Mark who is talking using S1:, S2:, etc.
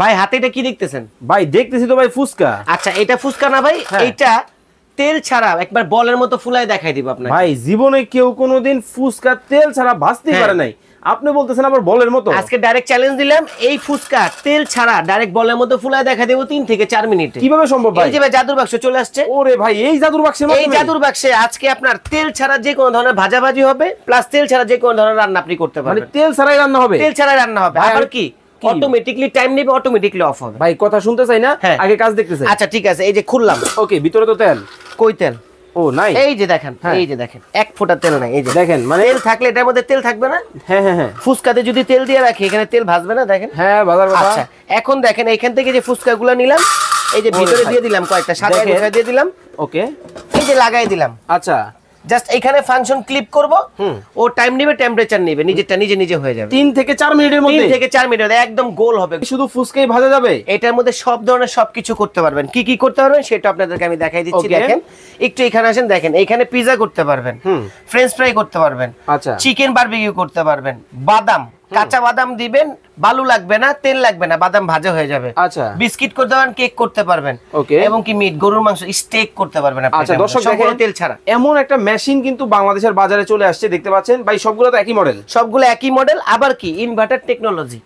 S1: ভাই হাতে এটা কি দেখতেছেন?
S2: ভাই দেখতেছি তো ভাই ফুসকা।
S1: আচ্ছা এটা ফুসকা না ভাই, এইটা তেল ছাড়া একবার বলের মতো ফুলায় দেখাই দিব আপনাকে।
S2: ভাই জীবনে কেউ কোনোদিন ফুসকা তেল ছাড়া ভাজতেই পারে নাই, আপনি বলতেছেন আবার বলের মতো।
S1: আজকে ডাইরেক্ট চ্যালেঞ্জ দিলাম, এই ফুসকা তেল ছাড়া ডাইরেক্ট বলের মতো ফুলায় দেখা দেব 3 থেকে 4 মিনিটে।
S2: কিভাবে সম্ভব ভাই?
S1: এই যে ভাই জাদুর বাক্স চলে আসছে।
S2: ওরে ভাই এই জাদুর বাক্সের মধ্যে,
S1: এই জাদুর বাক্সে আজকে আপনার তেল ছাড়া যে কোনো ধরনের ভাজাভাজি হবে, প্লাস তেল ছাড়া যে কোনো ধরনের রান্না আপনি করতে পারবেন।
S2: মানে তেল ছাড়াই রান্না হবে?
S1: তেল ছাড়াই রান্না হবে। আবার কি অটোমেটিক্যালি টাইম নেবে, অটোমেটিক্যালি অফ হবে।
S2: ভাই কথা শুনতে চাই না, আগে কাজ দেখতে চাই।
S1: আচ্ছা ঠিক আছে, এই যে খুললাম।
S2: ওকে, ভিতরে তো তেল।
S1: কই তেল?
S2: ও নাই।
S1: এই যে দেখেন, এই যে দেখেন এক ফোঁটা তেল নাই। এই যে
S2: দেখেন, মানে
S1: তেল থাকলে এটার মধ্যে তেল থাকবে না?
S2: হ্যাঁ হ্যাঁ হ্যাঁ।
S1: ফুসকাতে যদি তেল দিয়ে রাখি এখানে তেল ভাজবে না, দেখেন।
S2: হ্যাঁ বাজার কথা।
S1: আচ্ছা এখন দেখেন এইখান থেকে যে ফুসকাগুলো নিলাম, এই যে ভিতরে দিয়ে দিলাম কয়েকটা, সাদা গুঁড়া দিয়ে দিলাম।
S2: ওকে,
S1: এই যে লাগাই দিলাম।
S2: আচ্ছা
S1: জাস্ট এখানে ফাংশন ক্লিক করব, ও টাইম নেবে, টেম্পারেচার নেবে, নিজেরটা নিজে নিজে হয়ে যাবে
S2: 3 থেকে 4 মিনিটের মধ্যে।
S1: 3 থেকে 4 মিনিট একদম গোল হবে।
S2: শুধু ফুসকাই ভাজা যাবে?
S1: এটার মধ্যে সব ধরনের সবকিছু করতে পারবেন। কি কি করতে পারবেন সেটা আপনাদেরকে আমি দেখাই দিচ্ছি। দেখেন একটু এখানে আসেন, দেখেন এখানে পিজা করতে পারবেন, ফ্রেঞ্চ ফ্রাই করতে পারবেন,
S2: আচ্ছা
S1: চিকেন বারবিকিউ করতে পারবেন, বাদাম কাঁচা বাদাম দিবেন, বালু লাগবে না, তেল লাগবে না, বাদাম ভাজা হয়ে যাবে।
S2: আচ্ছা
S1: বিস্কিট করতে পারবেন, কেক করতে পারবেন,
S2: ওকে,
S1: এবং কি মিট, গরুর মাংস, স্টেক করতে পারবেন আপনি।
S2: আচ্ছা দর্শক দেখেন
S1: তেল ছাড়া
S2: এমন একটা মেশিন কিন্তু বাংলাদেশের বাজারে চলে আসছে, দেখতে পাচ্ছেন ভাই। সবগুলো তো একই মডেল?
S1: সবগুলো একই মডেল, আবার কি ইনভার্টার টেকনোলজি।